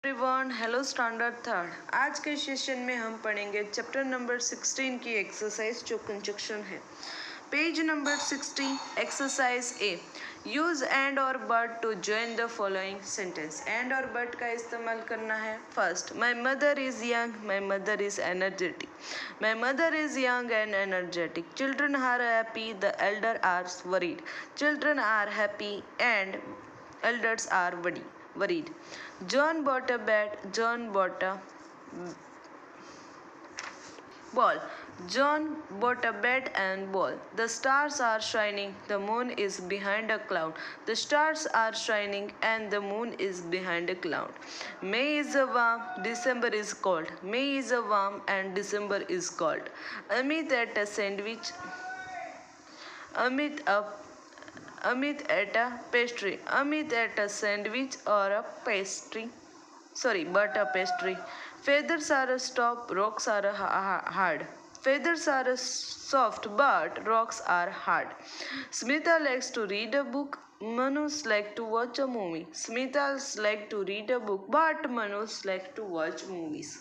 Everyone, hello standard third. आज के session में हम पढ़ेंगे चैप्टर नंबर 16 की एक्सरसाइज जो कंजक्शन है। Page number 60, exercise A. Use and और but to join the following sentence. And और बट का इस्तेमाल करना है। First, my mother is young, my mother is energetic. My mother is young and energetic. Children are happy, the elder are worried. Children are happy and elders are worried. John bought a bat. John bought a ball. John bought a bat and ball. The stars are shining. The moon is behind a cloud. The stars are shining and the moon is behind a cloud. May is a warm, December is cold. May is a warm and December is cold. Amit ate a sandwich. Amit a Amit ate a pastry. Amit ate a sandwich or a pastry. But a pastry. Feathers are soft, rocks are hard. Feathers are soft, but rocks are hard. Smita likes to read a book. Manus like to watch a movie. Smita like to read a book, but Manus like to watch movies.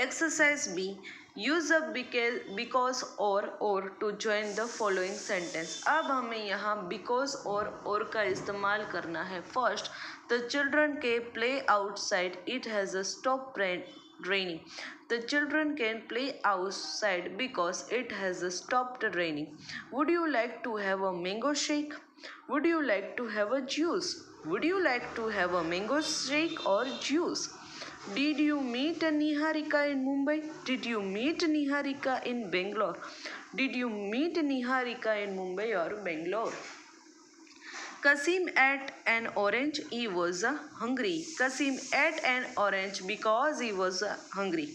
Exercise B. Use a because और to join the following sentence. अब हमें यहाँ because और का इस्तेमाल करना है। First, the children के play outside, it has a stop raining. The children can play outside because it has stopped raining. Would you like to have a mango shake? Would you like to have a juice? Would you like to have a mango shake or juice? Did you meet Niharika in Mumbai? Did you meet Niharika in Bangalore? Did you meet Niharika in Mumbai or Bangalore? Kasim ate an orange. He was hungry. Kasim ate an orange because he was hungry.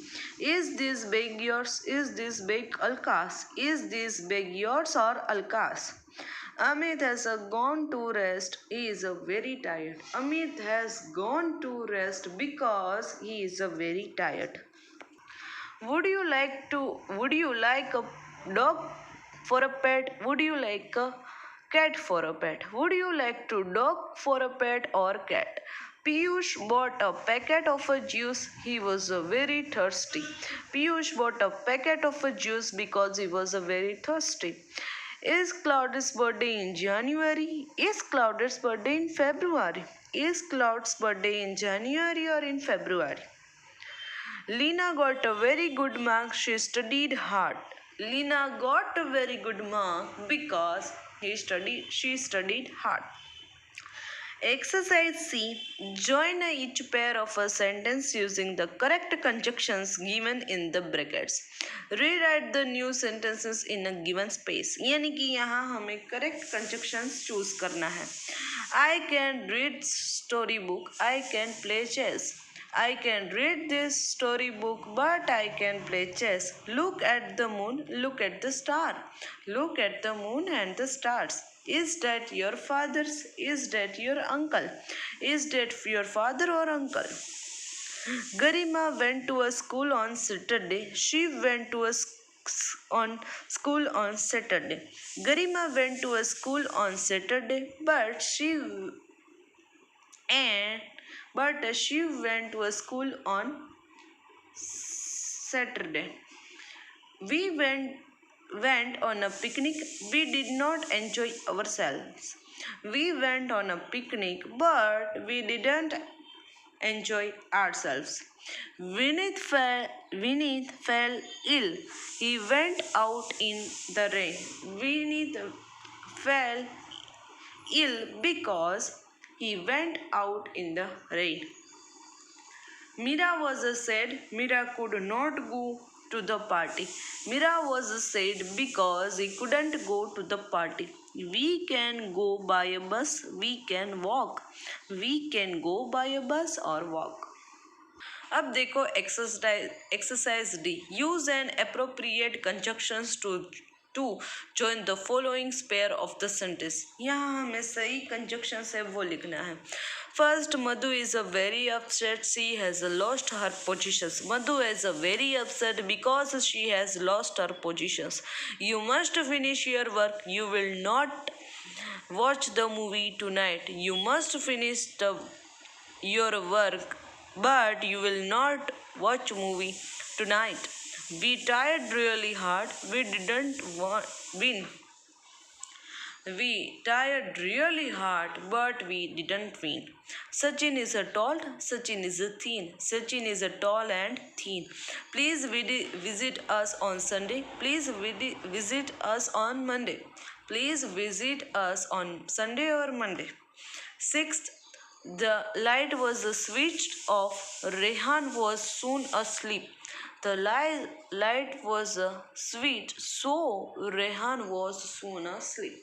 Is this bag yours? Is this bag Alka's? Is this bag yours or Alka's? Amit has gone to rest. He is very tired. Amit has gone to rest because he is very tired. Would you like a dog for a pet? Would you like a cat for a pet? Would you like to dog for a pet or cat? Piyush bought a packet of a juice. He was very thirsty. Piyush bought a packet of a juice because he was very thirsty. Is Cloud's birthday in January? Is Cloud's birthday in February? Is Cloud's birthday in January or in February? Lina got a very good mark. She studied hard. Lina got a very good mark because she studied hard. Exercise C. Join each pair of a sentence using the correct conjunctions given in the brackets. Rewrite the new sentences in a given space. यानी कि यहाँ हमें correct conjunctions choose करना है. I can read storybook. I can play chess. I can read this storybook, but I can play chess. Look at the moon. Look at the star. Look at the moon and the stars. Is that your father's? Is that your uncle? Is that your father or uncle? Garima went to a school on Saturday. She went to a school on Saturday. Garima went to a school on Saturday, but she went to a school on Saturday. We went on a picnic. We did not enjoy ourselves. We went on a picnic, but we didn't enjoy ourselves. Vinith fell ill. He went out in the rain. Vinith fell ill because he went out in the rain. Mira was sad. Mira could not go to the party. Mira was sad because he couldn't go to the party. We can go by a bus. We can walk. We can go by a bus or walk. अब देखो exercise D. Use and appropriate conjunctions to join the following pair of the sentence. यहाँ हमें सही conjunctions है वो लिखना है. First, Madhu is very upset. She has lost her positions. Madhu is very upset because she has lost her positions. You must finish your work. You will not watch the movie tonight. You must finish your work, but you will not watch movie tonight. We tried really hard. We didn't win. We tried really hard, but we didn't win. Sachin is a tall, Sachin is a thin. Sachin is a tall and thin. Please visit us on Sunday. Please visit us on Monday. Please visit us on Sunday or Monday. Sixth, the light was switched off. Rehan was soon asleep. The light was switched, so Rehan was soon asleep.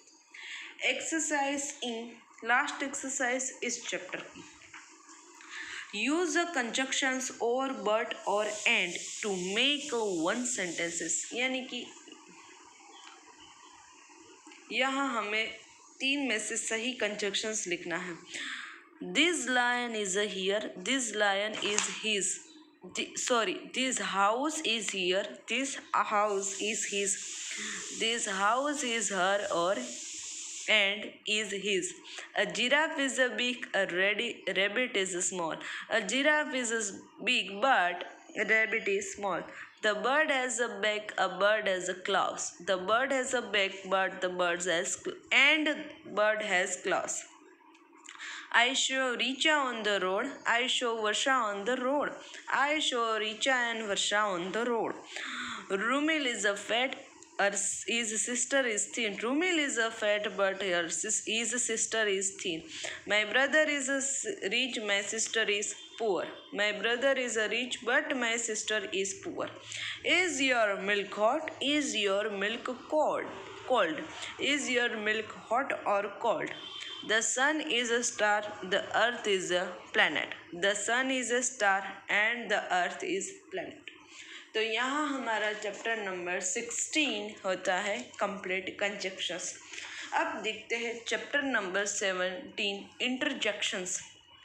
Exercise in last exercise is chapter की. Use the conjunctions or but or and to make one sentences. यानी कि यहाँ हमें 3 में से सही conjunctions लिखना है. This lion is here. This lion is his. This house is here. This house is his. This house is her or and is his. A giraffe is a big, a rabbit is small. A giraffe is big, but a rabbit is small. The bird has a beak, a bird has a claws. The bird has a beak, but the bird has claws. I saw Richa on the road. I saw Varsha on the road. I saw Richa and Varsha on the road. Rumil is a fat. His sister is thin. Rumil is a fat, but his sister is thin. My brother is rich. My sister is poor. My brother is rich, but my sister is poor. Is your milk hot? Is your milk cold? Is your milk hot or cold? The sun is a star, the earth is a planet. The sun is a star and the earth is planet. तो यहाँ हमारा chapter number 16 होता है complete conjunctions. अब देखते हैं chapter number 17 interjections.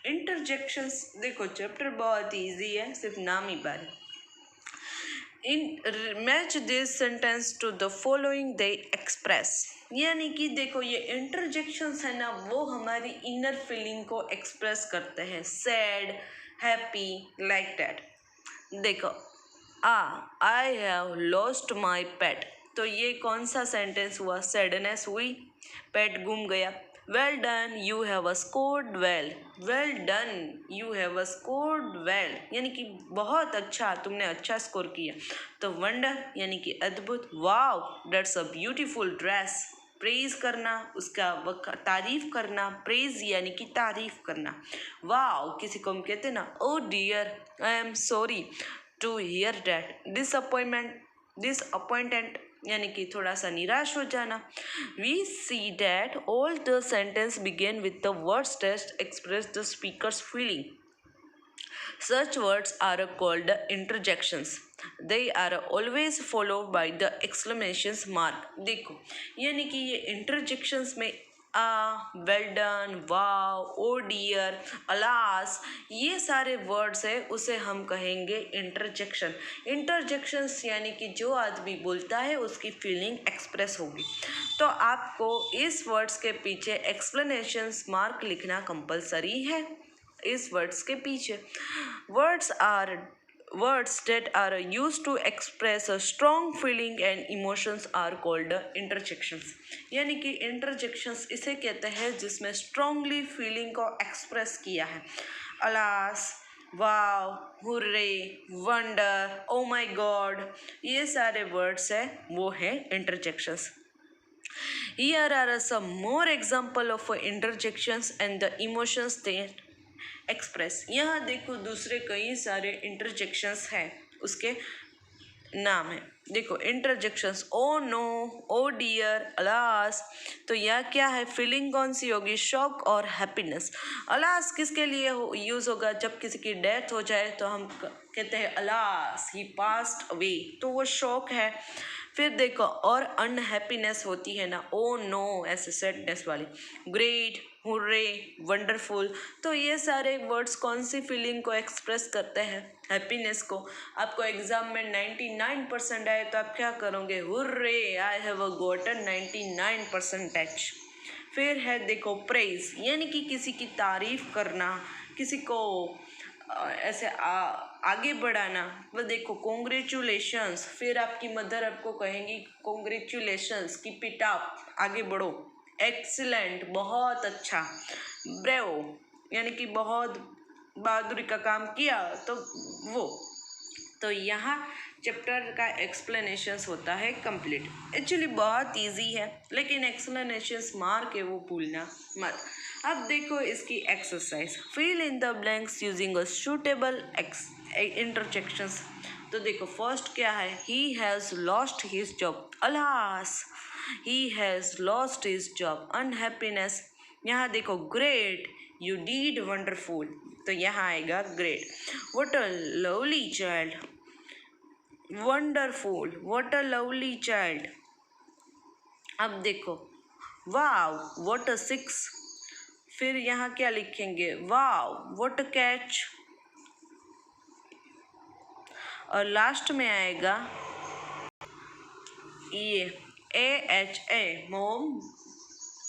Interjections देखो chapter बहुत इजी है, सिर्फ नाम ही बार. Match this sentence to the following they express. यानी कि देखो ये इंटरजेक्शंस है ना, वो हमारी इनर फीलिंग को एक्सप्रेस करते हैं. Sad, happy, like that. देखो आई हैव लॉस्ट माई पेट. तो ये कौन सा सेंटेंस हुआ? सैडनेस हुई, पेट गुम गया. Well done you have scored well. Well done you have scored well यानी कि बहुत अच्छा, तुमने अच्छा स्कोर किया. तो वंडर यानी कि अद्भुत. Wow that's a beautiful dress. Praise करना, उसका तारीफ करना. प्रेज यानी कि तारीफ करना. वाव किसी को हम कहते ना, oh dear I am sorry to hear that. Disappointed यानी कि थोड़ा सा निराश हो जाना. We see that all the sentence begin with the words that express the speaker's feeling. Such words are called interjections. They are always followed by the exclamation mark. देखो यानी कि ये interjections में वेल डन, वाव, ओ dear, alas, ये सारे words है, उसे हम कहेंगे इंटरजेक्शन. इंटरजेक्शंस यानी कि जो आदमी बोलता है उसकी फीलिंग एक्सप्रेस होगी. तो आपको इस वर्ड्स के पीछे एक्सप्लेनेशंस मार्क लिखना कंपलसरी है. इस वर्ड्स के पीछे words that are used to express a strong feeling and emotions are called interjections. यानी कि interjections इसे कहते हैं जिसमें strongly feeling को express किया है. alas, wow, hooray, wonder, oh my god, ये सारे words है, वो है interjections. Here are some more example of interjections and the emotions they express. यहाँ देखो दूसरे कई सारे इंटरजेक्शंस हैं, उसके नाम है. देखो इंटरजेक्शंस ओ नो, ओ डियर, अलास. तो यह क्या है? फीलिंग कौन सी होगी? शॉक और हैप्पीनेस. अलास किसके लिए यूज़ होगा? जब किसी की डेथ हो जाए तो हम कहते हैं अलास ही पास्ड अवे, तो वो शॉक है. फिर देखो और अनहैप्पीनेस होती है ना, ओ नो ऐसे सैडनेस वाली. Great, hurray, wonderful. तो ये सारे वर्ड्स कौन सी फीलिंग को एक्सप्रेस करते हैं? हैप्पीनेस को. आपको एग्जाम में 99% आए तो आप क्या करोगे? Hurray I have gotten 99%. फिर है देखो प्रेज यानी कि किसी की तारीफ करना, किसी को ऐसे आगे बढ़ाना, वो देखो कॉन्ग्रेचुलेशंस, फिर आपकी मदर आपको कहेंगी कॉन्ग्रेचुलेशंस, कीप इट अप, आगे बढ़ो, एक्सीलेंट, बहुत अच्छा, ब्रेव यानी कि बहुत बहादुरी का काम किया, तो वो। तो यहाँ चैप्टर का एक्सप्लेनेशंस होता है कंप्लीट। एक्चुअली बहुत इजी है, लेकिन एक्सप्लेनेशंस मार के वो भूलना मत। अब देखो इसकी exercise, fill in the blanks using a suitable interjections. तो देखो फर्स्ट क्या है, he has lost his job, alas he has lost his job, unhappiness. यहाँ देखो ग्रेट, यू डीड वंडरफुल, तो यहाँ आएगा great. What a lovely child, wonderful, what a lovely child. अब देखो वाव, व्हाट अ सिक्स, फिर यहाँ क्या लिखेंगे, वाव, व्हाट अ कैच, और लास्ट में आएगा ये AHA, मोम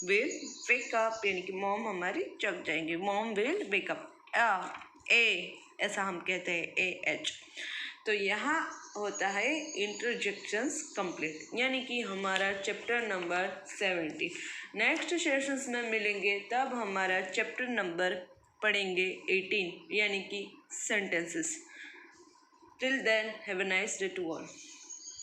विल वेक अप, यानी कि मोम हमारी जग जाएंगे, मोम विल वेक अप। ऐसा हम कहते हैं AH। तो यहाँ होता है इंटरजेक्शंस कंप्लीट, यानी कि हमारा चैप्टर नंबर 70। नेक्स्ट सेशंस में मिलेंगे, तब हमारा चैप्टर नंबर पढ़ेंगे 18, यानी कि sentences. Till then have a nice day to all.